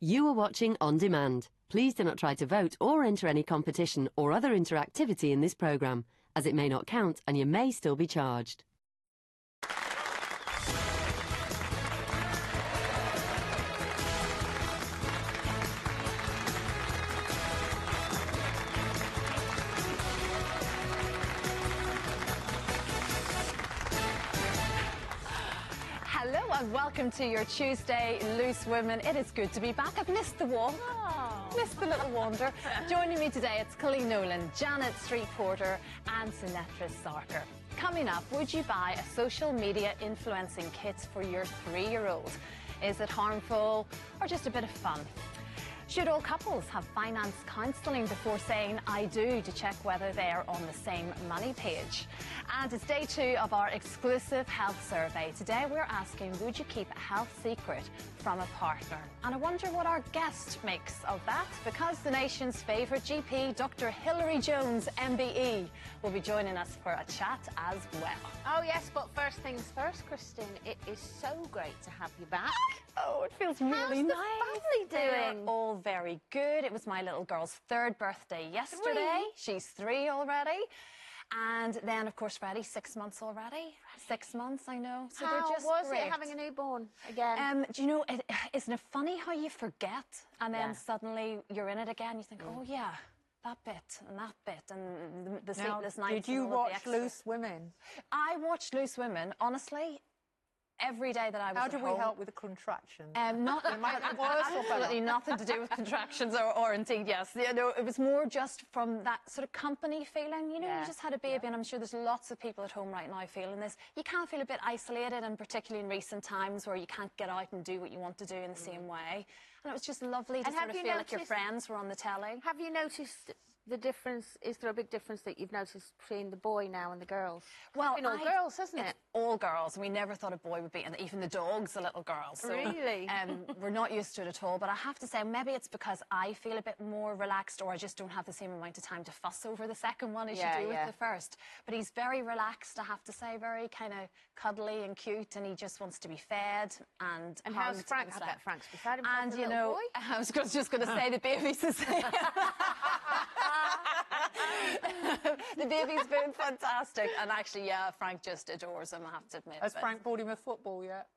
You are watching On Demand. Please do not try to vote or enter any competition or other interactivity in this programme, as it may not count and you may still be charged. Hello and welcome to your Tuesday Loose Women. It is good to be back. I've missed the walk, missed the little wander. Joining me today, it's Colleen Nolan, Janet Street Porter and Sinetra Sarkar. Coming up, would you buy a social media influencing kit for your 3-year-old? Is it harmful or just a bit of fun? Should all couples have finance counselling before saying I do to check whether they are on the same money page? And it's day 2 of our exclusive health survey. Today we're asking, would you keep a health secret from a partner? And I wonder what our guest makes of that, because the nation's favourite GP, Dr. Hilary Jones, MBE, will be joining us for a chat as well. Oh yes, but first things first, Christine, it is so great to have you back. Oh, it feels really nice. How's the family doing? They're all very good. It was my little girl's 3rd birthday yesterday. 3? She's 3 already. And then, of course, Freddie, 6 months already. 6 months, I know. So they're just was great. it having a newborn again? Do you know, isn't it funny how you forget and then Yeah. suddenly you're in it again? You think, oh yeah, that bit and that bit and the sleepless nights. Did you and all the watch extras. Loose Women? I watched Loose Women, honestly, every day that I was How at do we home. help with the contractions? Not absolutely nothing to do with contractions or indeed, yes. You know, it was more just from that sort of company feeling. You know, Yeah. you just had a baby, and I'm sure there's lots of people at home right now feeling this. You can feel a bit isolated, and particularly in recent times where you can't get out and do what you want to do in the same way. And it was just lovely to And sort have of you feel like your noticed- friends were on the telly. Have you noticed the difference? Is there a big difference that you've noticed between the boy now and the girls? Well, it's been all girls, hasn't it? It's all girls, and we never thought a boy would be, and even the dog's a little girl. So, Really? we're not used to it at all. But I have to say, maybe it's because I feel a bit more relaxed, or I just don't have the same amount of time to fuss over the second one as Yeah, you do yeah. with the first. But he's very relaxed, I have to say, very kind of cuddly and cute, and he just wants to be fed and And how's hugged Frank? and I stuff. bet Frank's beside himself, And the you little know, boy. I was just going to say the baby's the same. The baby's been fantastic, and actually, yeah, Frank just adores him, I have to admit. Has But, Frank bought him a football yet?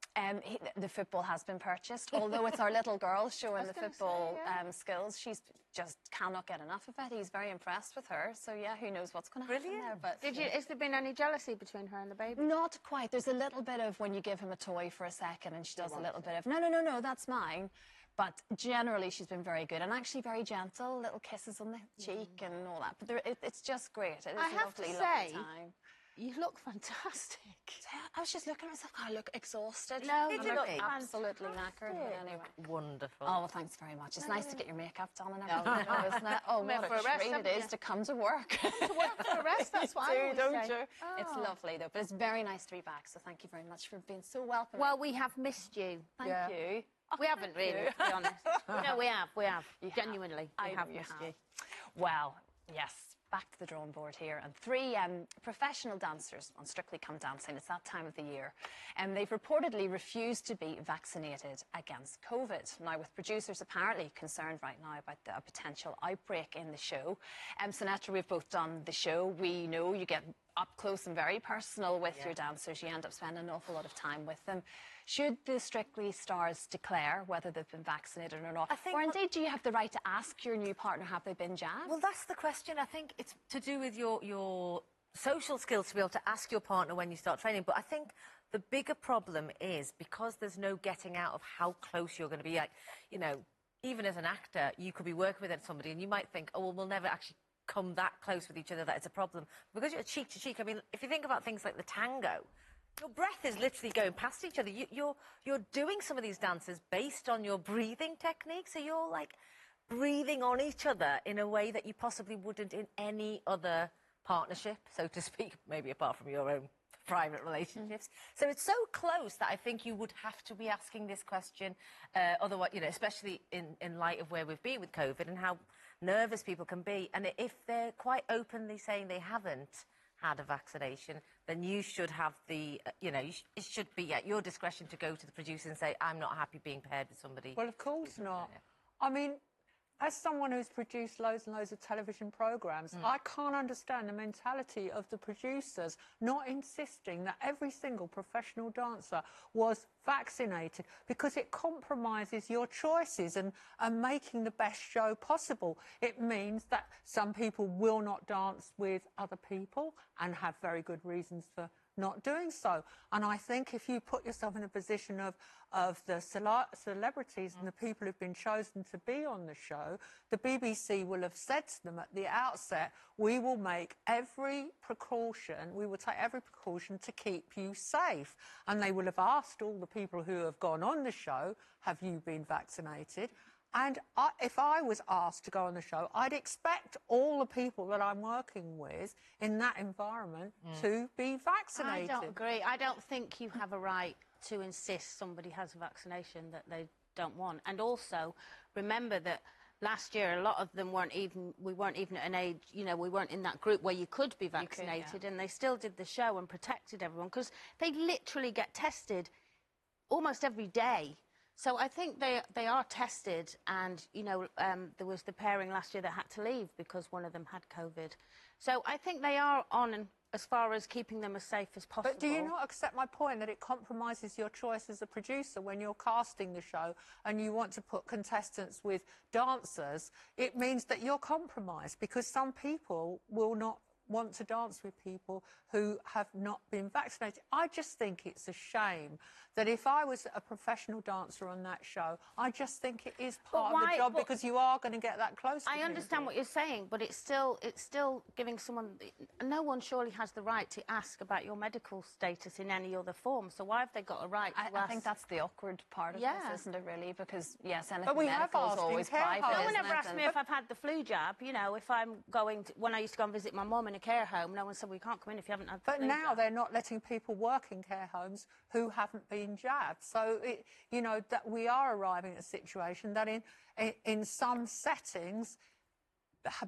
the football has been purchased, although it's our little girl showing the gonna football say, yeah. skills. She's just cannot get enough of it. He's very impressed with her, so yeah, who knows what's going to happen there. But Has there been any jealousy between her and the baby? not quite. There's a little bit of when you give him a toy for a second and she does a little bit of, no, that's mine. But generally, she's been very good and actually very gentle, little kisses on the cheek and all that. But it's just great. It is I a have to lovely, say, lovely time. You look fantastic. I was just looking at myself. I look exhausted. No, I you look look absolutely knackered. But anyway. Wonderful. Oh, well, thanks very much. It's nice to get your makeup done and everything, isn't it? Oh, Meant what for a a rest, treat it haven't is you? to come to work. To work for a rest, that's what I Do, always don't say. you? It's lovely, though. But it's very nice to be back, so thank you very much for being so welcoming. Well, we have missed you. thank you. Oh, We haven't thank really, you. to be honest. No, we have. You Genuinely, I we know have you missed have. you. Well, yes. Back to the drawing board here, and 3 professional dancers on Strictly Come Dancing. It's that time of the year, and they've reportedly refused to be vaccinated against COVID. Now, with producers apparently concerned right now about a potential outbreak in the show. Sinetra, we've both done the show. We know you get up close and very personal with your dancers. You end up spending an awful lot of time with them. Should the Strictly stars declare whether they've been vaccinated or not? I think or indeed, do you have the right to ask your new partner, have they been jabbed? Well, that's the question. I think it's to do with your social skills to be able to ask your partner when you start training. But I think the bigger problem is because there's no getting out of how close you're going to be. Like, you know, even as an actor, you could be working with somebody and you might think, oh, well, we'll never actually come that close with each other that it's a problem. Because you're cheek to cheek, I mean, if you think about things like the tango, your breath is literally going past each other. You're doing some of these dances based on your breathing technique, so you're like breathing on each other in a way that you possibly wouldn't in any other partnership, so to speak, maybe apart from your own private relationships. So it's so close that I think you would have to be asking this question, otherwise, you know, especially in light of where we've been with COVID and how nervous people can be. And if they're quite openly saying they haven't had a vaccination, then you should have the, you know, it should be at your discretion to go to the producer and say, I'm not happy being paired with somebody. Well, of course not. I mean, as someone who's produced loads and loads of television programmes, I can't understand the mentality of the producers not insisting that every single professional dancer was vaccinated, because it compromises your choices and making the best show possible. It means that some people will not dance with other people and have very good reasons for not doing so. And I think if you put yourself in a position of the celebrities and the people who've been chosen to be on the show, the BBC will have said to them at the outset, we will make every precaution, we will take every precaution to keep you safe. And they will have asked all the people who have gone on the show, have you been vaccinated? And if I was asked to go on the show, I'd expect all the people that I'm working with in that environment to be vaccinated. I don't agree. I don't think you have a right to insist somebody has a vaccination that they don't want. And also, remember that last year, a lot of them we weren't even at an age, you know, we weren't in that group where you could be vaccinated, and they still did the show and protected everyone, because they literally get tested almost every day. So I think they are tested, and, you know, there was the pairing last year that had to leave because one of them had COVID. So I think they are on as far as keeping them as safe as possible. But do you not accept my point that it compromises your choice as a producer when you're casting the show and you want to put contestants with dancers? It means that you're compromised, because some people will not want to dance with people who have not been vaccinated. I just think it's a shame that if I was a professional dancer on that show, I just think it is part of the job, because you are going to get that close to I understand what you're saying, but it's still giving someone... No one surely has the right to ask about your medical status in any other form, so why have they got a right to ask? I think that's the awkward part of this, isn't it, really? Because, yes, anything we medical have is always private, No one ever isn't it? asked me if I've had the flu jab. You know, if I'm going to... When I used to go and visit my mum in a care home, no one said, well, you can't come in if you haven't had the flu But now jab. they're not letting people work in care homes who haven't been jabbed. So, you know, that we are arriving at a situation that in some settings,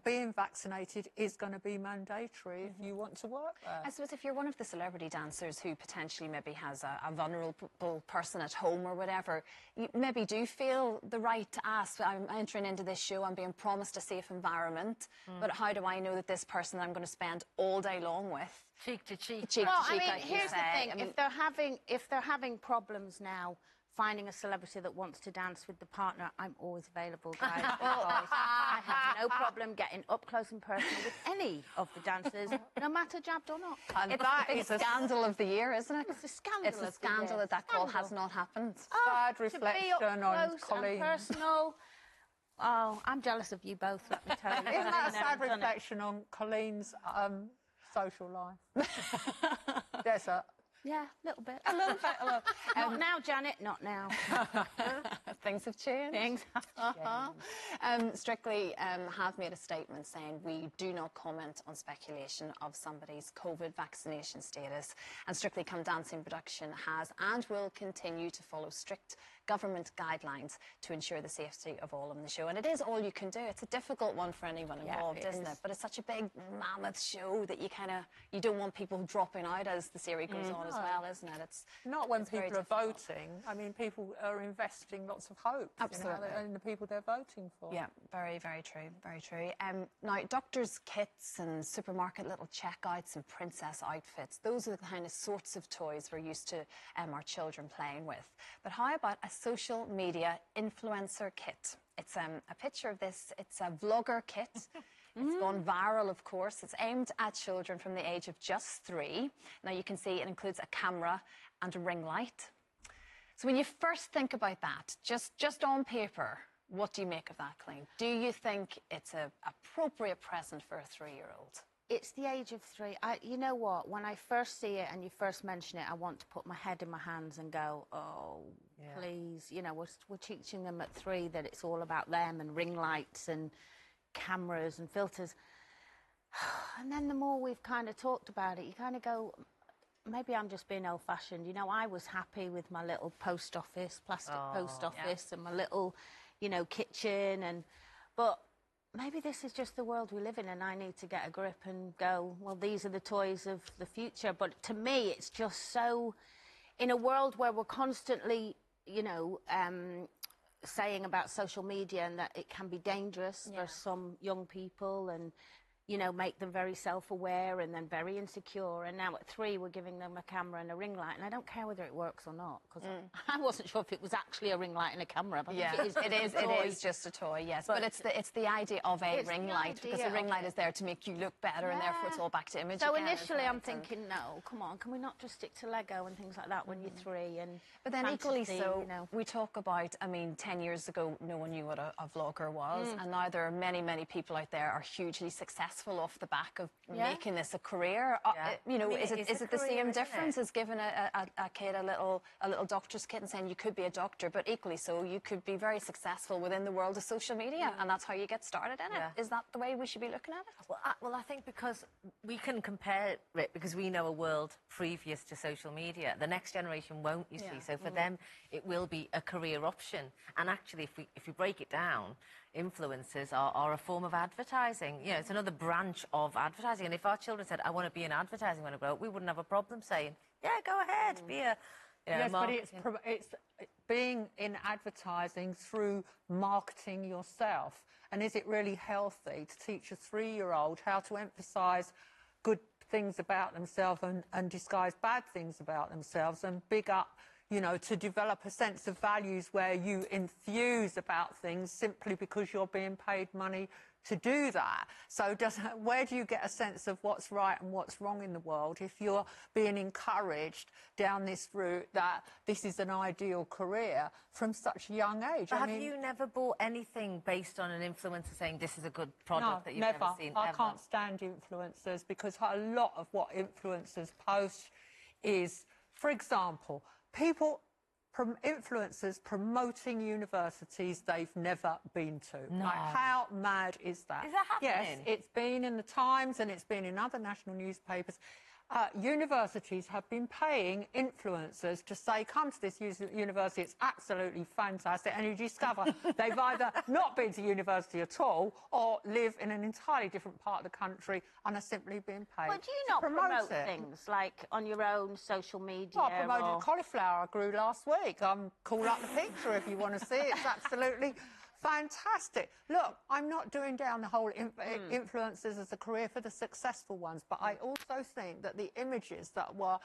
being vaccinated is going to be mandatory if you want to work there. I suppose if you're one of the celebrity dancers who potentially maybe has a vulnerable person at home or whatever, you maybe do feel the right to ask, I'm entering into this show, I'm being promised a safe environment, but how do I know that this person I'm going to spend all day long with? Cheek to cheek. Well, to cheek, I mean, like you here's the say. thing. I mean, If they're having problems now finding a celebrity that wants to dance with the partner, I'm always available, guys. I have no problem getting up close and personal with any of the dancers, no matter jabbed or not. and that is a scandal of the year, isn't it? It's a scandal. It's a scandal that call has not happened. Sad To be up reflection on close Colleen. and personal. Oh, I'm jealous of you both, let me tell you. Isn't that a sad I've done it. reflection on Colleen's social life? Desert. Yeah, a little bit. A little bit. Not now, Janet, not now. Things have changed. Things have changed. Strictly have made a statement saying we do not comment on speculation of somebody's COVID vaccination status, and Strictly Come Dancing production has and will continue to follow strict government guidelines to ensure the safety of all on the show. And it is all you can do. It's a difficult one for anyone involved, isn't it? But it's such a big mammoth show that you don't want people dropping out as the series goes on as well, isn't it? It's Not when it's very people are difficult. voting. I mean, people are investing lots of hope Absolutely. in the people they're voting for. Yeah, very, very true, very true. Now, doctors' kits and supermarket little checkouts and princess outfits, those are the kind of sorts of toys we're used to our children playing with. But how about a social media influencer kit? It's a picture of this. It's a vlogger kit. It's gone viral, of course. It's aimed at children from the age of just 3. Now, you can see it includes a camera and a ring light. So when you first think about that, just on paper, what do you make of that, Colleen? Do you think it's an appropriate present for a 3-year-old? It's the age of 3. You know what? When I first see it and you first mention it, I want to put my head in my hands and go, oh, please. You know, we're teaching them at 3 that it's all about them and ring lights and cameras and filters. And then the more we've kind of talked about it, you kind of go, maybe I'm just being old-fashioned. You know, I was happy with my little post office, plastic post office, and my little, you know, kitchen. But maybe this is just the world we live in, and I need to get a grip and go, well, these are the toys of the future. But to me, it's just so, in a world where we're constantly, you know, saying about social media and that it can be dangerous for some young people and, you know, make them very self-aware and then very insecure. And now at 3, we're giving them a camera and a ring light, and I don't care whether it works or not, because I wasn't sure if it was actually a ring light and a camera. But Yeah, it is just a toy, yes. But it's the idea of a ring light, because the ring light is there to make you look better, and therefore it's all back to image So again, initially isn't it? I'm thinking, no, come on, can we not just stick to Lego and things like that when you're 3? And But then equally fantasy, so, you know. we talk about, I mean, 10 years ago, no one knew what a vlogger was, and now there are many, many people out there are hugely successful off the back of making this a career. You know, I mean, is it is it a the career, same isn't difference it? as giving a kid a little doctor's kit and saying you could be a doctor, but equally so, you could be very successful within the world of social media, and that's how you get started in it. Is that the way we should be looking at it? Well, I think because we can compare it because we know a world previous to social media. The next generation won't, you see. So for them, it will be a career option. And actually, if we break it down, influencers are a form of advertising. You know, it's another branch of advertising. And if our children said, I want to be in advertising when I grow up, we wouldn't have a problem saying, yeah, go ahead, be a... Yes, but it's being in advertising through marketing yourself. And is it really healthy to teach a 3-year-old how to emphasise good things about themselves and disguise bad things about themselves and big up, you know, to develop a sense of values where you enthuse about things simply because you're being paid money to do that? So where do you get a sense of what's right and what's wrong in the world if you're being encouraged down this route that this is an ideal career from such a young age? Have you never bought anything based on an influencer saying this is a good product that you've never seen? I can't stand influencers, because a lot of what influencers post is, for example, influencers promoting universities they've never been to. No. Like, how mad is that? Is that happening? Yes, it's been in the Times and it's been in other national newspapers. Universities have been paying influencers to say, come to this university, it's absolutely fantastic, and you discover they've either not been to university at all or live in an entirely different part of the country and are simply being paid. Well, do you not promote it. things like on your own social media? Well, I promoted cauliflower I grew last week. Call up the picture if you want to see it. It's absolutely fantastic. Look, I'm not doing down the whole influencers as a career for the successful ones, but I also think that the images that were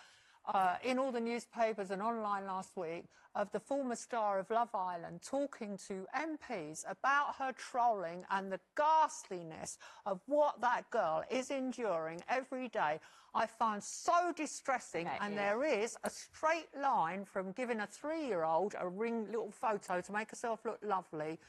in all the newspapers and online last week of the former star of Love Island talking to MPs about her trolling and the ghastliness of what that girl is enduring every day, I find so distressing. And there is a straight line from giving a 3-year-old a little photo to make herself look lovely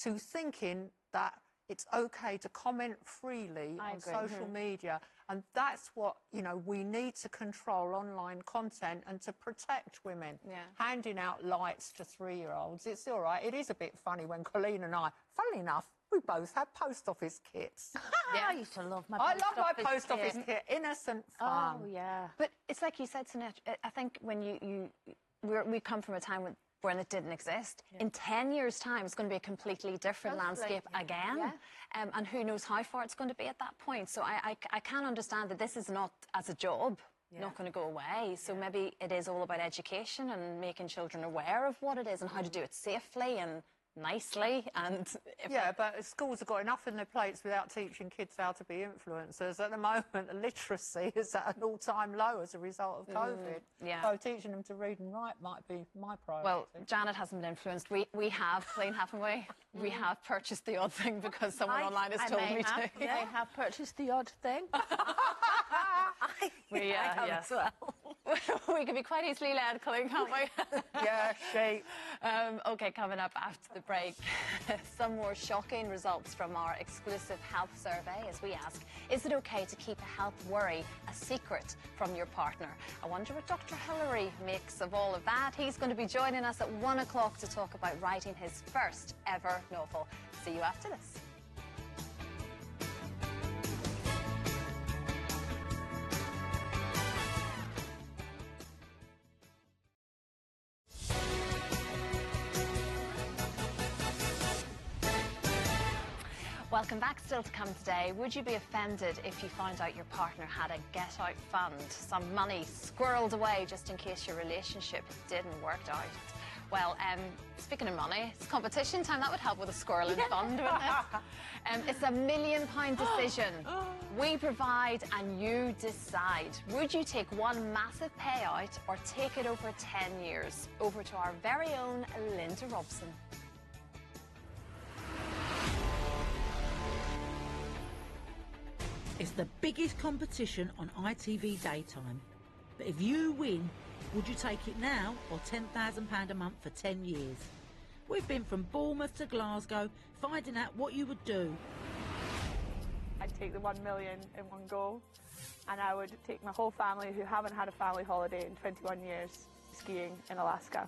to thinking that it's okay to comment freely on social media. And that's what, you know, we need to control online content and to protect women. Handing out lights to 3-year-olds, it's all right. It is a bit funny when Colleen and I, funnily enough, we both had post office kits. I used to love my post office kit. Innocent fun. Oh, yeah. But it's like you said, Sinead, I think when we come from a time when it didn't exist. In 10 years' time, it's going to be a completely different landscape again. And who knows how far it's going to be at that point. So I can understand that this is not, as a job, not going to go away. So maybe it is all about education and making children aware of what it is and how to do it safely and nicely. And but schools have got enough in their plates without teaching kids how to be influencers. At the moment, the literacy is at an all-time low as a result of COVID. So teaching them to read and write might be my priority. Well, Janet hasn't been influenced. We have, Colleen, haven't we? We have purchased the odd thing because someone online has told me to. I have purchased the odd thing. We as well. We can be quite easily led, Colleen, can't we? OK, coming up after the break, some more shocking results from our exclusive health survey as we ask, is it OK to keep a health worry a secret from your partner? I wonder what Dr. Hillary makes of all of that. He's going to be joining us at 1 o'clock to talk about writing his first ever novel. See you after this. Welcome back. Still to come today. Would you be offended if you found out your partner had a get-out fund, some money squirreled away just in case your relationship didn't work out? Well, speaking of money, it's competition time. That would help with a squirrel in fund, wouldn't it? It's a £1 million decision. We provide and you decide. Would you take one massive payout or take it over 10 years? Over to our very own Linda Robson. It's the biggest competition on ITV daytime. But if you win, would you take it now or £10,000 a month for 10 years? We've been from Bournemouth to Glasgow, finding out what you would do. I'd take the 1 million in one go, and I would take my whole family who haven't had a family holiday in 21 years skiing in Alaska.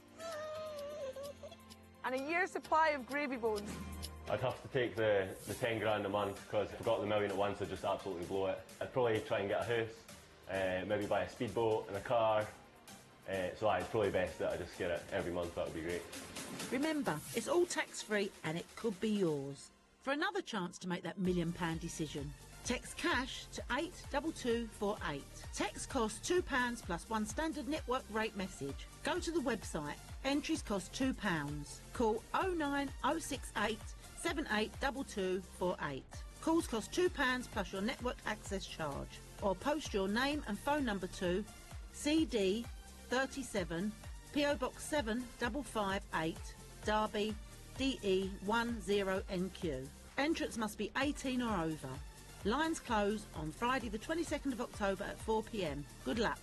And a year's supply of gravy bones. I'd have to take the 10 grand a month, because if I got the million at once, I'd just absolutely blow it. I'd probably try and get a house, maybe buy a speedboat and a car. So it's probably best that I just get it every month. That would be great. Remember, it's all tax-free and it could be yours. For another chance to make that £1 million decision, text cash to 82248. Text costs £2 plus one standard network rate message. Go to the website. Entries cost £2. Call 09068 782248. Calls cost £2 plus your network access charge. Or post your name and phone number to CD 37 PO Box 7558 Derby DE 10NQ. Entrance must be 18 or over. Lines close on Friday the 22nd of October at 4 p.m. Good luck.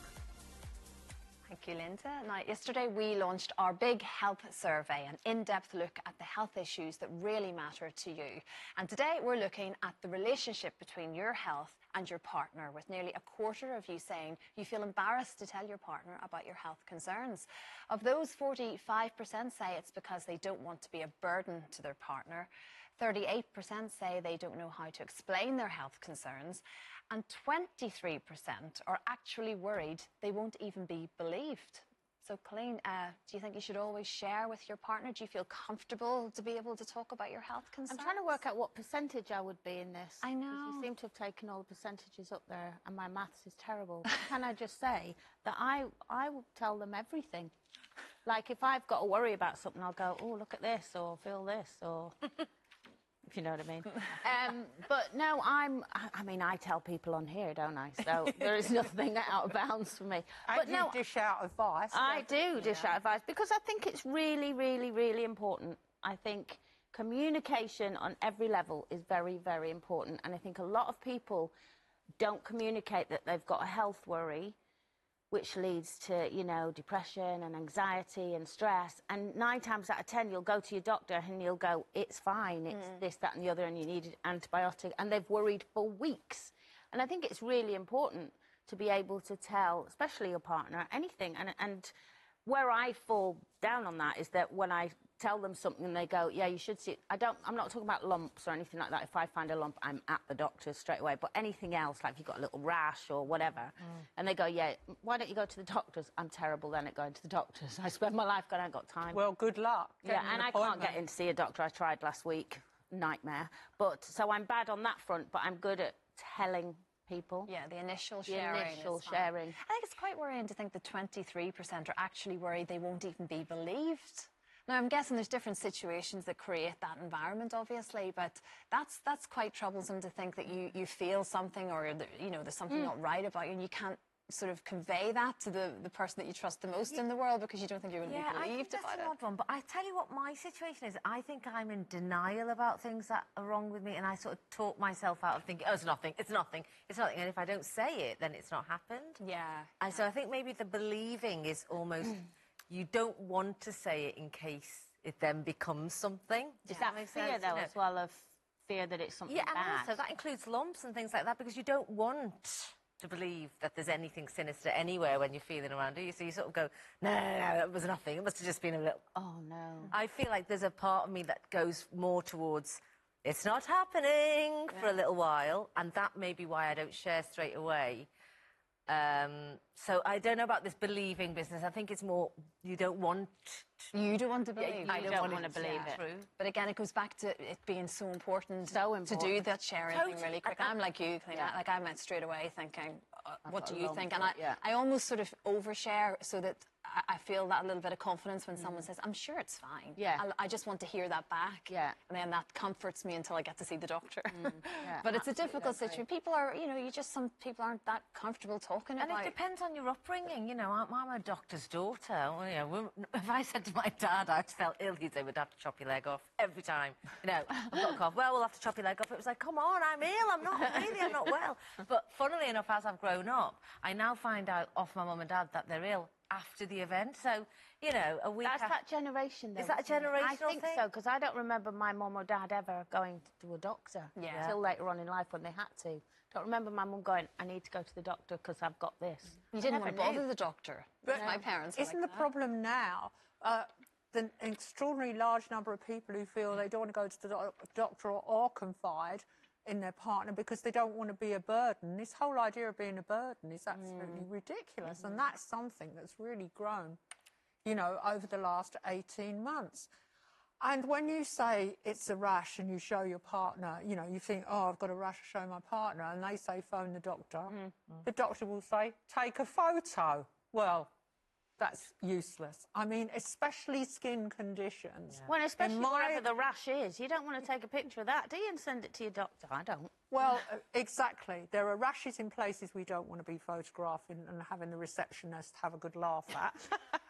Thank you, Linda. Now, yesterday we launched our big health survey, an in-depth look at the health issues that really matter to you. And today we're looking at the relationship between your health and your partner, with nearly a quarter of you saying you feel embarrassed to tell your partner about your health concerns. Of those, 45% say it's because they don't want to be a burden to their partner. 38% say they don't know how to explain their health concerns. And 23% are actually worried they won't even be believed. So, Colleen, do you think you should always share with your partner? Do you feel comfortable to be able to talk about your health concerns? I'm trying to work out what percentage I would be in this. I know. You seem to have taken all the percentages up there, and my maths is terrible. But can I just say that I will tell them everything? Like, if I've got to worry about something, I'll go, oh, look at this, or feel this, or... if you know what I mean. But no, I mean, I tell people on here, don't I? So there is nothing out of bounds for me. But no, dish out advice. I do dish out advice, because I think it's really, really, really important. I think communication on every level is very, very important. And I think a lot of people don't communicate that they've got a health worry, which leads to, you know, depression and anxiety and stress. And 9 times out of 10, you'll go to your doctor and you'll go, it's fine, it's this, that and the other, and you need an antibiotic. And they've worried for weeks. And I think it's really important to be able to tell, especially your partner, anything. And where I fall down on that is that when I tell them something and they go, yeah, you should see it. I'm not talking about lumps or anything like that. If I find a lump, I'm at the doctor straight away. But anything else, like if you've got a little rash or whatever, and they go, yeah, why don't you go to the doctors? I'm terrible then at going to the doctors. I spend my life going, I ain't got time. Well, good luck. Yeah, and I can't get in to see a doctor. I tried last week. Nightmare. But so I'm bad on that front, but I'm good at telling people. Yeah, the initial sharing. I think it's quite worrying to think that 23% are actually worried they won't even be believed. Now, I'm guessing there's different situations that create that environment, obviously, but that's quite troublesome to think that you feel something, or, you know, there's something not right about you, and you can't sort of convey that to the person that you trust the most in the world, because you don't think you're going to be believed I think that's about an odd one. But I tell you what my situation is. I think I'm in denial about things that are wrong with me, and I sort of talk myself out of thinking, oh, it's nothing, it's nothing, it's nothing. And if I don't say it, then it's not happened. Yeah. And so I think maybe the believing is almost... You don't want to say it in case it then becomes something. Does that make fear, though, as well, of fear that it's something bad? Yeah, and also that includes lumps and things like that, because you don't want to believe that there's anything sinister anywhere when you're feeling around, do you? So you sort of go, no, that was nothing. It must have just been a little... Oh, no. I feel like there's a part of me that goes more towards, it's not happening for a little while, and that may be why I don't share straight away. So I don't know about this believing business. I think it's more you don't want to... You don't want to believe. I don't want to believe it. True. But again, it goes back to it being so important to do that sharing thing really quick. I'm like you, Colleen. Yeah. Like I went straight away thinking, what do you think? And I almost sort of overshare so that I feel that a little bit of confidence when someone says, I'm sure it's fine. Yeah. I just want to hear that back. Yeah. And then that comforts me until I get to see the doctor. Yeah, But it's a difficult situation. People are, you know, some people aren't that comfortable talking And about it depends on your upbringing. You know, I'm a doctor's daughter. Well, you know, if I said to my dad I felt ill, he'd say, we'd have to chop your leg off every time. You know, I've got a cough. Well, we'll have to chop your leg off. It was like, come on, I'm ill. I'm not well. But funnily enough, as I've grown up, I now find out off my mum and dad that they're ill after the event. So, you know, a week That's that generation, though. Is that a isn't it? generational I think thing? so, because I don't remember my mum or dad ever going to a doctor until later on in life when they had to. Don't remember my mum going, I need to go to the doctor because I've got this. You didn't want to bother the doctor. But my parents were Isn't like the problem now the extraordinary large number of people who feel they don't want to go to the doctor or confide in their partner because they don't want to be a burden? This whole idea of being a burden is absolutely ridiculous, and that's something that's really grown, you know, over the last 18 months. And when you say it's a rash and you show your partner, you know, you think, oh, I've got a rash, to show my partner, and they say phone the doctor, the doctor will say, take a photo. Well, that's useless. I mean, especially skin conditions. Well, especially wherever the rash is. You don't want to take a picture of that, do you, and send it to your doctor? I don't. Well, exactly. There are rashes in places we don't want to be photographing and having the receptionist have a good laugh at.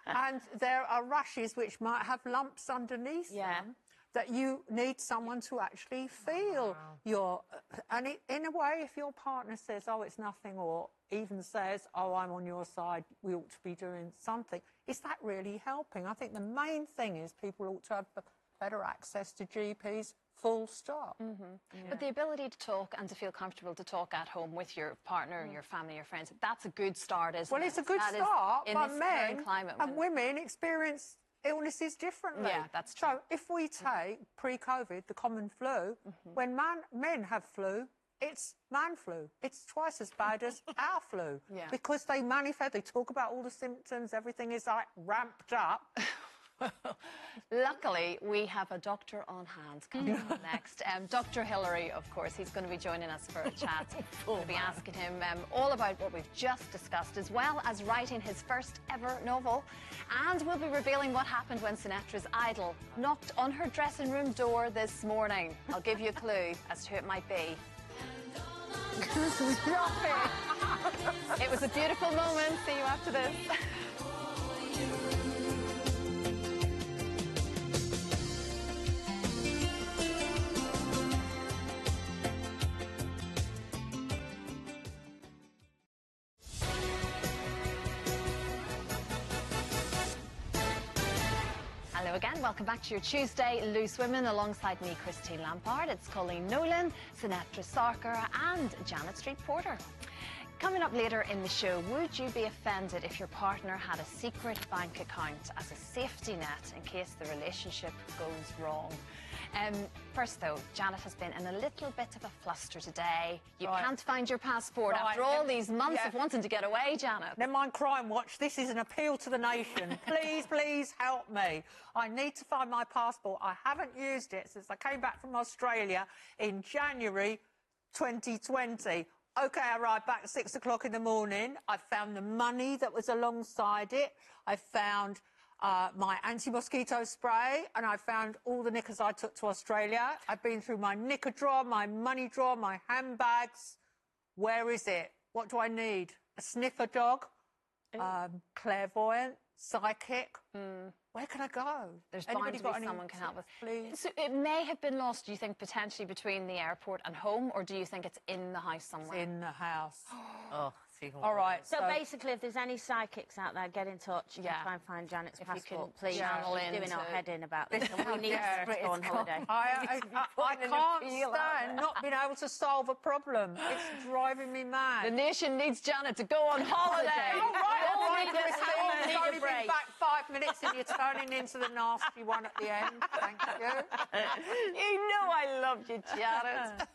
And there are rashes which might have lumps underneath them that you need someone to actually feel your... And in a way, if your partner says, oh, it's nothing, or even says, oh, I'm on your side, we ought to be doing something, is that really helping? I think the main thing is people ought to have better access to GPs, full stop. But the ability to talk and to feel comfortable to talk at home with your partner, your family, your friends, that's a good start, isn't it? Well, it's a good start, but men and when... women experience illnesses differently. Yeah, that's true. So if we take pre-COVID, the common flu, when men have flu, it's man flu. It's twice as bad as our flu. Because they manifest, they talk about all the symptoms, everything is like ramped up. Luckily, we have a doctor on hand coming up next. Dr. Hillary, of course, he's going to be joining us for a chat. We'll be asking him all about what we've just discussed, as well as writing his first ever novel. And we'll be revealing what happened when Sinetra's idol knocked on her dressing room door this morning. I'll give you a clue as to who it might be. It was a beautiful moment. See you after this. Hello again, welcome back to your Tuesday Loose Women alongside me, Christine Lampard. It's Colleen Nolan, Sinetra Sarkar and Janet Street Porter. Coming up later in the show, would you be offended if your partner had a secret bank account as a safety net in case the relationship goes wrong? First, though, Janet has been in a little bit of a fluster today. You can't find your passport after all these months of wanting to get away, Janet. Never mind Crime Watch, this is an appeal to the nation. Please, please help me. I need to find my passport. I haven't used it since I came back from Australia in January 2020. OK, I arrived back at 6 o'clock in the morning. I found the money that was alongside it. I found my anti-mosquito spray, and I found all the knickers I took to Australia. I've been through my knicker drawer, my money drawer, my handbags. Where is it? What do I need? A sniffer dog? Clairvoyant? Psychic? Where can I go? There's bound to be someone can help us. Please. So it may have been lost, do you think, potentially between the airport and home, or do you think it's in the house somewhere? It's in the house. All right. So basically, if there's any psychics out there, get in touch and try and find Janet's passport, please. She's doing our head in about this, and we need her to go on holiday. I can't stand not being able to solve a problem. It's driving me mad. The nation needs Janet to go on holiday. All right, Christine. I've only been back 5 minutes and you're turning into the nasty one at the end. Thank you. You know I love you, Janet.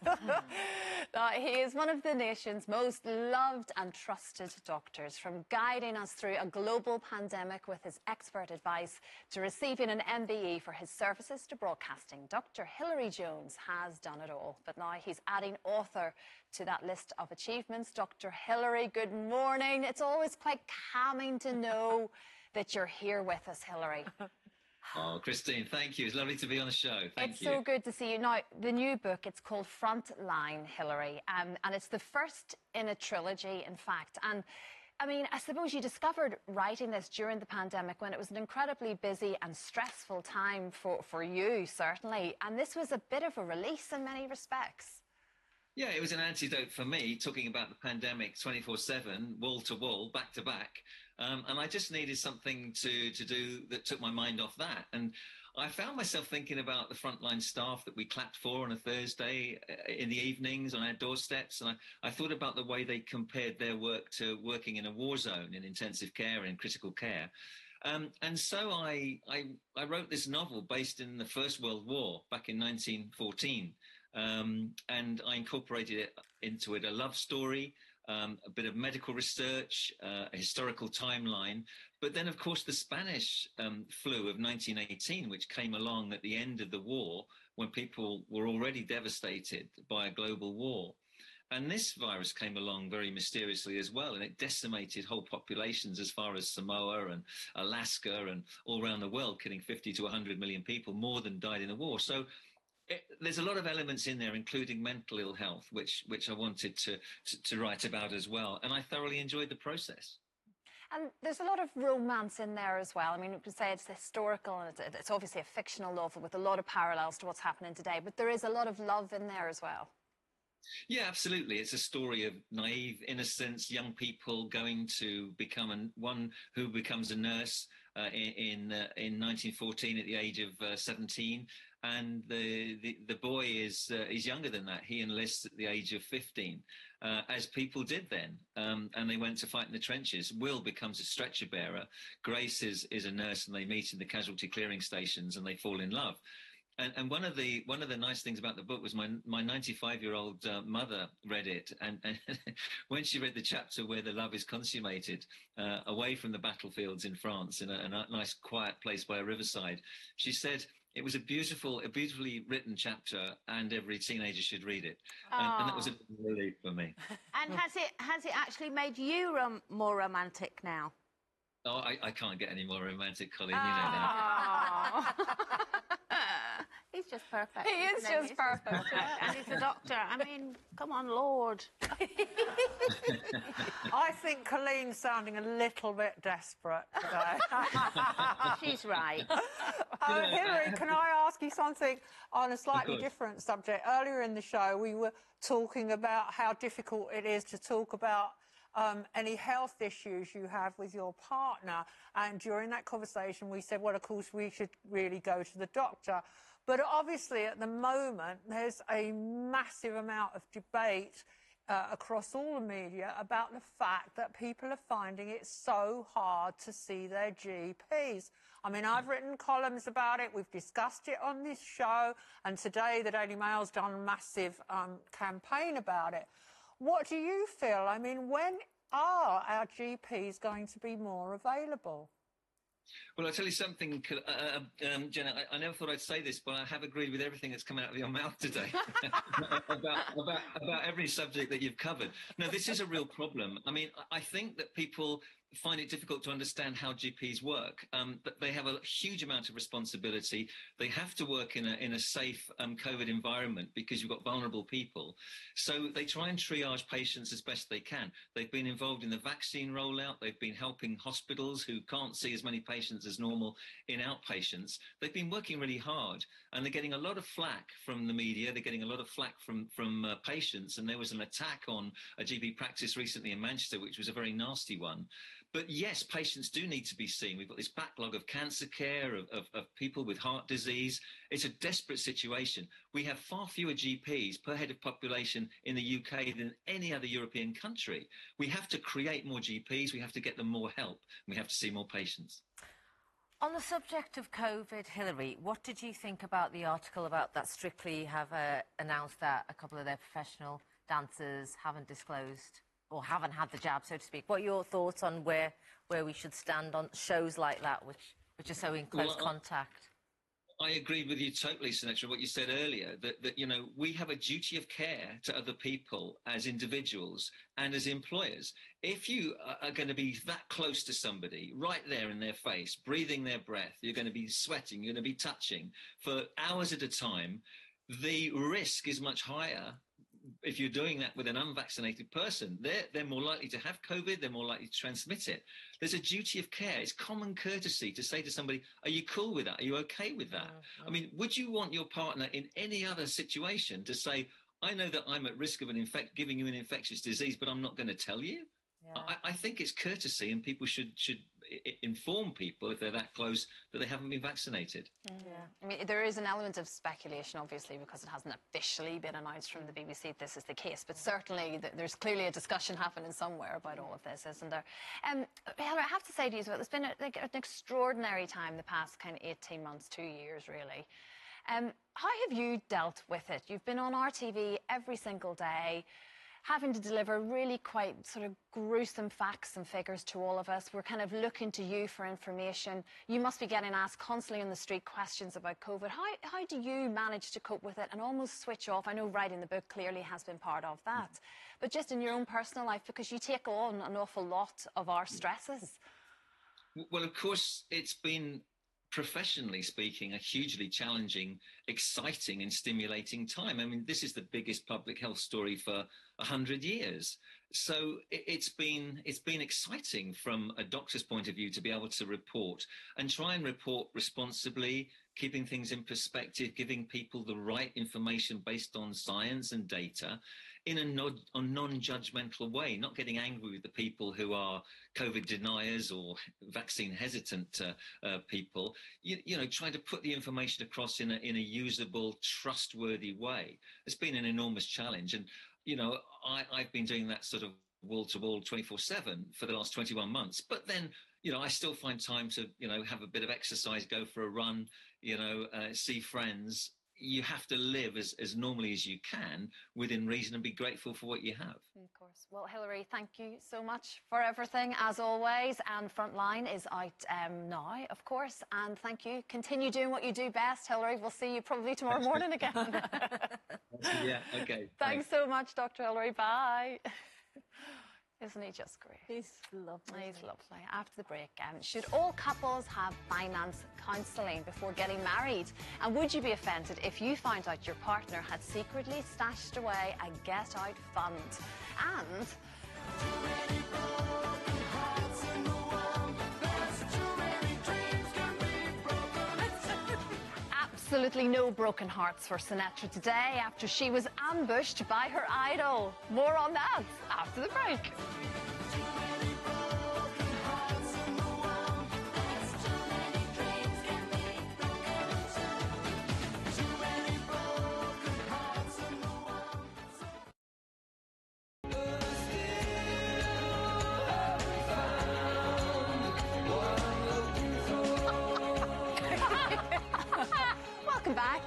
He is one of the nation's most loved and trusted doctors, from guiding us through a global pandemic with his expert advice to receiving an MBE for his services to broadcasting. Dr. Hillary Jones has done it all, but now he's adding author to that list of achievements. Dr. Hillary, good morning. It's always quite calming to know that you're here with us, Hilary. Oh, Christine, thank you. It's lovely to be on the show. Thank you. It's so good to see you. Now, the new book, it's called Frontline, Hilary, and it's the first in a trilogy, in fact. And I mean, I suppose you discovered writing this during the pandemic when it was an incredibly busy and stressful time for you, certainly. And this was a bit of a release in many respects. Yeah, it was an antidote for me, talking about the pandemic 24/7, wall to wall, back to back. And I just needed something to do that took my mind off that. And I found myself thinking about the frontline staff that we clapped for on a Thursday in the evenings on our doorsteps. And I thought about the way they compared their work to working in a war zone in intensive care and critical care. And so I wrote this novel based in the First World War back in 1914. And I incorporated into it a love story, a bit of medical research, a historical timeline. But then, of course, the Spanish flu of 1918, which came along at the end of the war when people were already devastated by a global war. And this virus came along very mysteriously as well, and it decimated whole populations as far as Samoa and Alaska and all around the world, killing 50 to 100 million people, more than died in the war. So there's a lot of elements in there, including mental ill health, which I wanted to write about as well. And I thoroughly enjoyed the process. And there's a lot of romance in there as well. I mean, you could say it's historical, and it's obviously a fictional novel with a lot of parallels to what's happening today, but there is a lot of love in there as well. Yeah, absolutely. It's a story of naive innocence, young people going to become one who becomes a nurse in 1914 at the age of 17. And the boy is younger than that. He enlists at the age of 15, as people did then. And they went to fight in the trenches. Will becomes a stretcher bearer. Grace is a nurse, and they meet in the casualty clearing stations and they fall in love. And one of the nice things about the book was my 95-year-old mother read it, and when she read the chapter where the love is consummated away from the battlefields in France in a nice quiet place by a riverside, she said it was a beautifully written chapter, and every teenager should read it. And that was a relief for me. And has it actually made you more romantic now? Oh, I can't get any more romantic, Colin. You know that. He's just perfect. He is just perfect. And he's a doctor. I mean, come on, Lord. I think Colleen's sounding a little bit desperate today. She's right. Hilary, can I ask you something on a slightly different subject? Earlier in the show, we were talking about how difficult it is to talk about any health issues you have with your partner. And during that conversation, we said, well, of course, we should really go to the doctor. But obviously, at the moment, there's a massive amount of debate across all the media about the fact that people are finding it so hard to see their GPs. I mean, I've written columns about it. We've discussed it on this show. And today, the Daily Mail's done a massive campaign about it. What do you feel? I mean, when are our GPs going to be more available? Well, I'll tell you something, Jenna, I never thought I'd say this, but I have agreed with everything that's come out of your mouth today about every subject that you've covered. No, this is a real problem. I mean, I think that people find it difficult to understand how GPs work, but they have a huge amount of responsibility. They have to work in a safe COVID environment because you've got vulnerable people. So they try and triage patients as best they can. They've been involved in the vaccine rollout. They've been helping hospitals who can't see as many patients as normal in outpatients. They've been working really hard, and they're getting a lot of flack from the media. They're getting a lot of flack from patients. And there was an attack on a GP practice recently in Manchester, which was a very nasty one. But yes, patients do need to be seen. We've got this backlog of cancer care, of people with heart disease. It's a desperate situation. We have far fewer GPs per head of population in the UK than any other European country. We have to create more GPs. We have to get them more help. We have to see more patients. On the subject of COVID, Hilary, what did you think about the article about that Strictly have announced that a couple of their professional dancers haven't disclosed or haven't had the jab, so to speak? What are your thoughts on where we should stand on shows like that, which are so in close contact? I agree with you totally, Sinatra, what you said earlier, that, you know, we have a duty of care to other people as individuals and as employers. If you are going to be that close to somebody, right there in their face, breathing their breath, you're going to be sweating, you're going to be touching for hours at a time, the risk is much higher. If you're doing that with an unvaccinated person, they're more likely to have COVID, they're more likely to transmit it. There's a duty of care. It's common courtesy to say to somebody, are you cool with that? Are you okay with that? I mean, would you want your partner in any other situation to say, I know that I'm at risk of giving you an infectious disease, but I'm not going to tell you? Yeah. I think it's courtesy, and people should inform people if they're that close that they haven't been vaccinated. Yeah. I mean, there is an element of speculation, obviously, because it hasn't officially been announced from the BBC if this is the case, but certainly there's clearly a discussion happening somewhere about all of this, isn't there? Heather, I have to say to you as well, it's been an extraordinary time the past kind of 18 months, 2 years, really. How have you dealt with it? You've been on RTV every single day, having to deliver really quite sort of gruesome facts and figures to all of us. We're kind of looking to you for information. You must be getting asked constantly on the street questions about COVID. How do you manage to cope with it and almost switch off? I know writing the book clearly has been part of that. But just in your own personal life, because you take on an awful lot of our stresses. Well, of course, it's been, professionally speaking, a hugely challenging, exciting and stimulating time. I mean, this is the biggest public health story for 100 years. So it's been exciting from a doctor's point of view to be able to report and try and report responsibly, keeping things in perspective, giving people the right information based on science and data in a non-judgmental way, not getting angry with the people who are COVID deniers or vaccine hesitant people, you know, trying to put the information across in a usable, trustworthy way. It's been an enormous challenge. And, you know, I've been doing that sort of wall-to-wall 24/7 for the last 21 months. But then, you know, I still find time to, you know, have a bit of exercise, go for a run, you know, see friends. You have to live as normally as you can within reason and be grateful for what you have. Of course. Well, Hilary, thank you so much for everything, as always. And Frontline is out now, of course. And thank you. Continue doing what you do best, Hilary. We'll see you probably tomorrow morning again. Yeah, okay. Thanks so much, Dr. Hilary. Bye. Isn't he just great? He's lovely. He's lovely. After the break, should all couples have finance counselling before getting married? And would you be offended if you found out your partner had secretly stashed away a get-out fund? And absolutely no broken hearts for Sinatra today after she was ambushed by her idol. More on that after the break. Welcome back.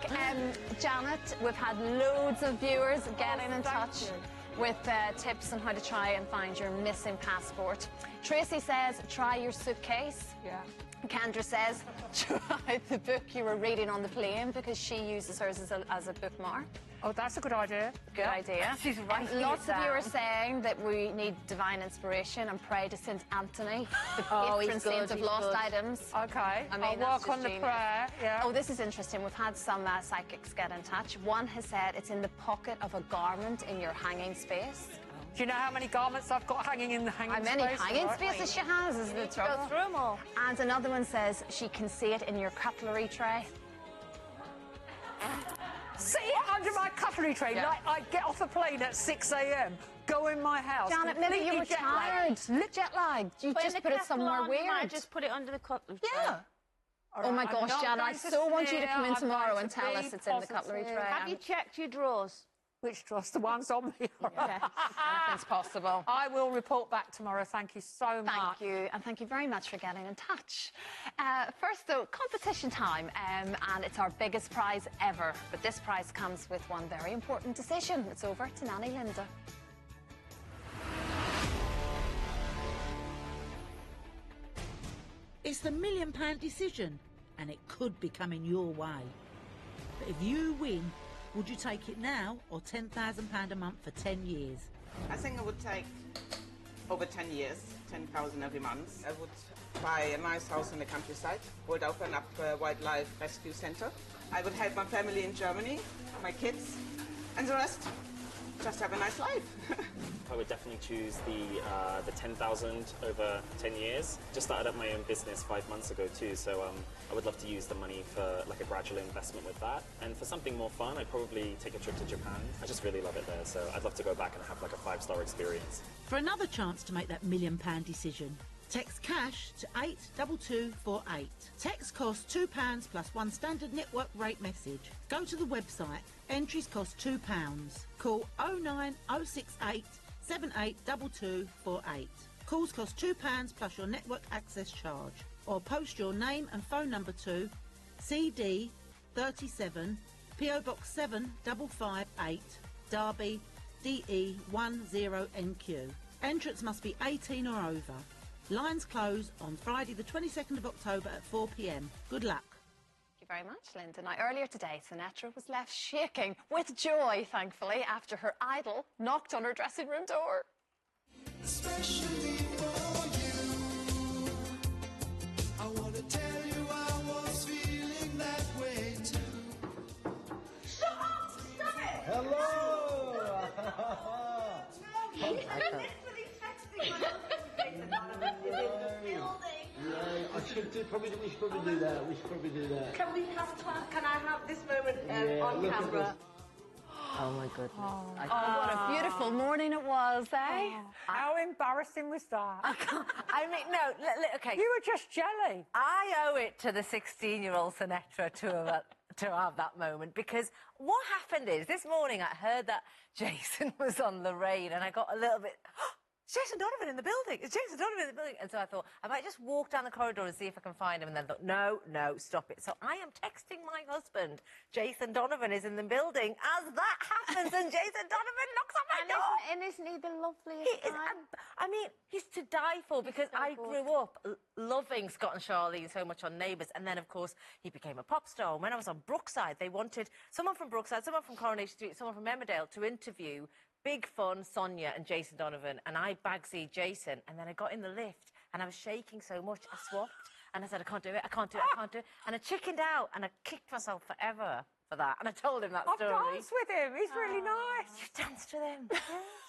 Janet, we've had loads of viewers getting in touch with tips on how to try and find your missing passport. Tracy says, try your suitcase. Yeah. Kendra says, try the book you were reading on the plane because she uses hers as a bookmark. Oh, that's a good idea. Good idea. She's writing Lots of you are saying that we need divine inspiration and pray to St. Anthony, the patron saint of lost items. Okay. I mean, I'll work on the prayer. Yeah. Oh, this is interesting. We've had some psychics get in touch. One has said it's in the pocket of a garment in your hanging space. Do you know how many garments I've got hanging in the hanging space? How many hanging spaces she has is the trouble. Go through them all. And another one says she can see it in your cutlery tray. See it under my cutlery tray, Yeah. like I get off a plane at 6 a.m, go in my house. Janet, maybe you were tired, jet lagged. You just put it somewhere weird. Just put it under the cutlery tray. Yeah. Oh my gosh, Janet, I so want you to come in tomorrow and tell us it's in the cutlery tray. Have you checked your drawers? Which drawers? The ones on me. Yeah. Anything's possible. I will report back tomorrow. Thank you so much. Thank you, and thank you very much for getting in touch. First, though, competition time, and it's our biggest prize ever. But this prize comes with one very important decision. It's over to Nanny Linda. It's the £1 million decision. and it could be coming your way. But if you win, would you take it now or £10,000 a month for 10 years? I think I would take over 10 years, 10,000 every month. I would buy a nice house in the countryside, would open up a wildlife rescue center. I would help my family in Germany, my kids, and the rest, just have a nice life. I would definitely choose the 10,000 over 10 years. Just started up my own business 5 months ago too, so I would love to use the money for like a gradual investment with that. And for something more fun, I'd probably take a trip to Japan. I just really love it there, so I'd love to go back and have like a 5-star experience. For another chance to make that £1 million decision, text CASH to 82248. Text costs £2 plus one standard network rate message. Go to the website. Entries cost £2. Call 09068 782248. Calls cost £2 plus your network access charge. Or post your name and phone number to CD 37 PO Box 7558 Derby DE 10NQ. Entrance must be 18 or over. Lines close on Friday the 22nd of October at 4 p.m. Good luck. Thank you very much, Linda. Now, earlier today, Sinatra was left shaking with joy, thankfully, after her idol knocked on her dressing room door. Especially for you, I want to tell you I was feeling that way too. Shut up! Stop it! Hello! You're literally texting my husband Donovan is in the building. Yeah, we should probably do that. We should probably do that. Can I have this moment on camera? Oh my goodness. Oh, what a beautiful morning it was, eh? Oh, how embarrassing was that? I mean, no, okay. You were just jelly. I owe it to the 16-year-old Sinatra to have that moment, because what happened is, this morning I heard that Jason was on Lorraine, and I got a little bit... Is Jason Donovan in the building? Is Jason Donovan in the building? And so I thought, I might just walk down the corridor and see if I can find him. And then I thought, no, stop it. So I am texting my husband, Jason Donovan is in the building, as that happens, and Jason Donovan knocks on my door. And isn't he the loveliest guy? I mean, he's to die for, because I grew up loving Scott and Charlene so much on Neighbours, and then, of course, he became a pop star. And when I was on Brookside, they wanted someone from Brookside, someone from Coronation Street, someone from Emmerdale to interview Big Fun, Sonia and Jason Donovan, and I backseat Jason, and then I got in the lift and I was shaking so much I swapped, and I said, I can't do it, and I chickened out and I kicked myself forever for that, and I told him that story. I've danced with him, he's really nice. You danced with him?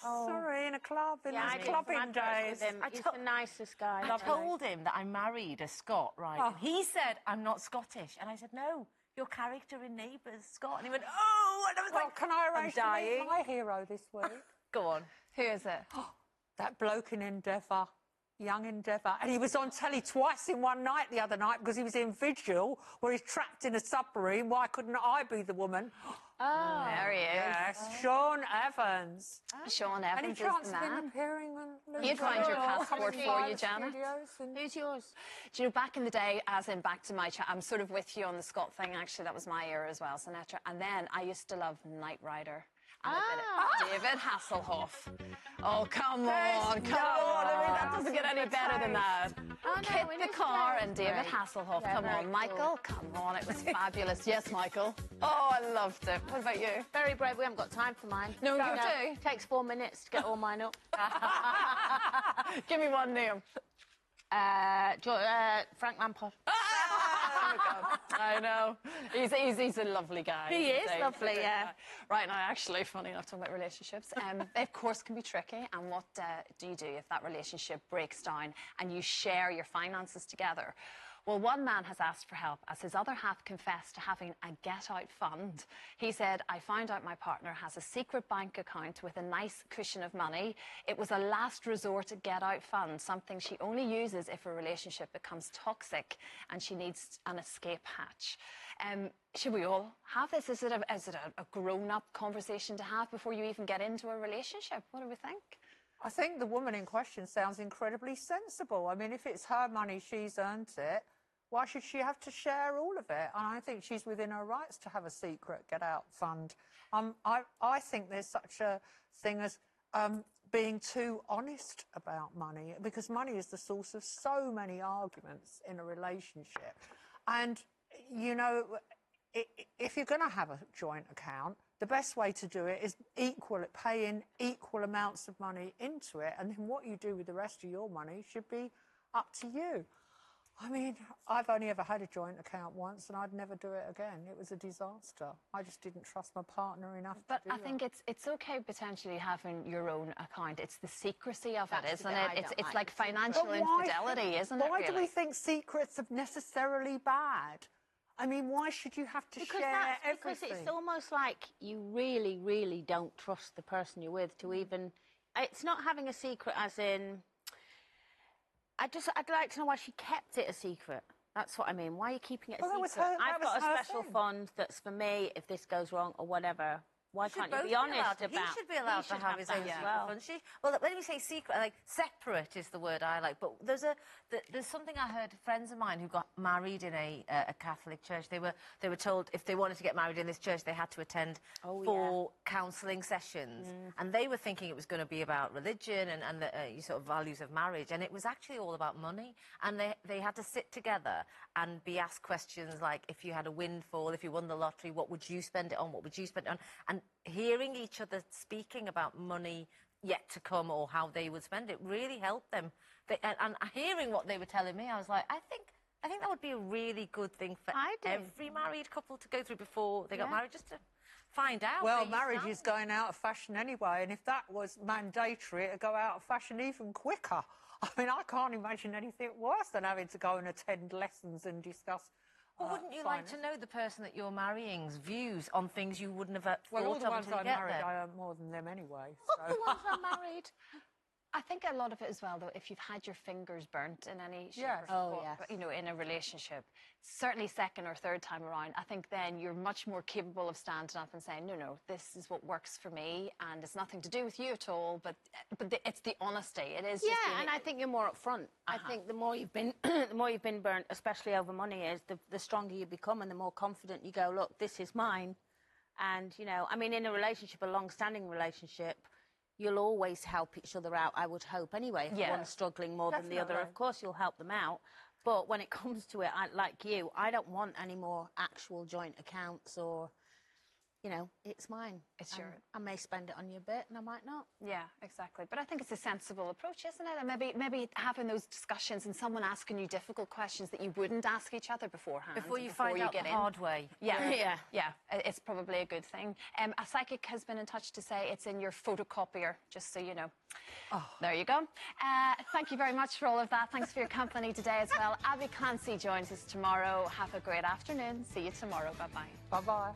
Sorry, in a club, in I his did clubbing some adverts days. with him. He's the nicest guy. I told him that I married a Scot, right? And he said, I'm not Scottish, and I said, no. Your character in Neighbours, Scott. And he went, oh! And I was like, can I arrange to meet my hero this week? Go on. Who is it? That bloke in Endeavour. Young Endeavour. And he was on telly twice in one night the other night, because he was in Vigil, where he's trapped in a submarine. Why couldn't I be the woman? Oh, there he is. Yes, Sean Evans. Sean Evans Any is chance the of him man. appearing on He'd find your passport for you, Janet. Who's yours? Do you know, back in the day, as in back to my chat, I'm sort of with you on the Scott thing, actually. That was my era as well, Sinatra. And then I used to love Knight Rider. And a bit of David Hasselhoff. Oh, come on. I mean, that doesn't get any better than that. Kit the Car and David Hasselhoff. Yeah, come on, cool. Michael. Come on, it was fabulous. Yes, Michael. Oh, I loved it. What about you? Very brave. We haven't got time for mine. No, you do. Takes 4 minutes to get all mine up. Give me one name. Frank Lampard. I know. He's a lovely guy. He is lovely, yeah. Right, now, actually, funny enough, talking about relationships, they, of course, can be tricky. And what do you do if that relationship breaks down and you share your finances together? Well, one man has asked for help as his other half confessed to having a get-out fund. He said, I found out my partner has a secret bank account with a nice cushion of money. It was a last resort get-out fund, something she only uses if a relationship becomes toxic and she needs an escape hatch. Should we all have this? Is it a grown-up conversation to have before you even get into a relationship? What do we think? I think the woman in question sounds incredibly sensible. I mean, if it's her money, she's earned it, why should she have to share all of it? And I think she's within her rights to have a secret get-out fund. I think there's such a thing as being too honest about money, because money is the source of so many arguments in a relationship. And you know, if you're going to have a joint account, the best way to do it is paying equal amounts of money into it, and then what you do with the rest of your money should be up to you. I mean, I've only ever had a joint account once, and I'd never do it again. It was a disaster. I just didn't trust my partner enough But to do I think it's okay potentially having your own account. It's the secrecy of That's it, the isn't bit it? I It's don't like like. financial But why infidelity, isn't it? Why do we really? think secrets are necessarily bad? I mean, why should you have to Because share because everything? it's almost like you really, really don't trust the person you're with to even. It's not having a secret, as in. I'd like to know why she kept it a secret. That's what I mean. Why are you keeping it a Well, that was secret? her- that I've was got a her special thing. fund that's for me if this goes wrong or whatever. Why should can't you both be honest allowed about? He should be allowed to should have his that own as secret well. fund. Well, when we say secret, like separate is the word I like. But there's something I heard friends of mine who got married in a Catholic church. They were told if they wanted to get married in this church, they had to attend 4 counselling sessions, and they were thinking it was going to be about religion and the sort of values of marriage, and it was actually all about money. And they had to sit together and be asked questions like, if you had a windfall, if you won the lottery, what would you spend it on? What would you spend it on? And hearing each other speaking about money yet to come or how they would spend it really helped them. And hearing what they were telling me, I was like, I think that would be a really good thing for every married couple to go through before they got married, just to find out. Well, marriage is going out of fashion anyway, and if that was mandatory, it'd go out of fashion even quicker. I mean, I can't imagine anything worse than having to go and attend lessons and discuss. Well, wouldn't you like to know the person that you're marrying's views on things you wouldn't have thought Well, all of the ones until I you get married, there? I earn more than them anyway. All the ones I married. I think a lot of it as well, though, if you've had your fingers burnt in any shape Yes. or Oh, form, yes. you know, in a relationship, certainly second or third time around, I think then you're much more capable of standing up and saying, no, this is what works for me, and it's nothing to do with you at all, but it's the honesty. It is. Yeah, just being, and I think you're more upfront. I think the more you've been, the more you've been burnt, especially over money, is the stronger you become, and the more confident you go. Look, this is mine, and you know, I mean, in a relationship, a long-standing relationship, you'll always help each other out. I would hope, anyway. If one's struggling more than the other, of course, you'll help them out. But when it comes to it, like you, I don't want any more actual joint accounts or. You know, it's mine. It's yours. I may spend it on you a bit, and I might not. Yeah, exactly. But I think it's a sensible approach, isn't it? And maybe having those discussions and someone asking you difficult questions that you wouldn't ask each other beforehand. Before you find out the get in. hard way. Yeah. It's probably a good thing. A psychic has been in touch to say it's in your photocopier, just so you know. Oh. There you go. Thank you very much for all of that. Thanks for your company today as well. Abby Clancy joins us tomorrow. Have a great afternoon. See you tomorrow. Bye-bye. Bye-bye.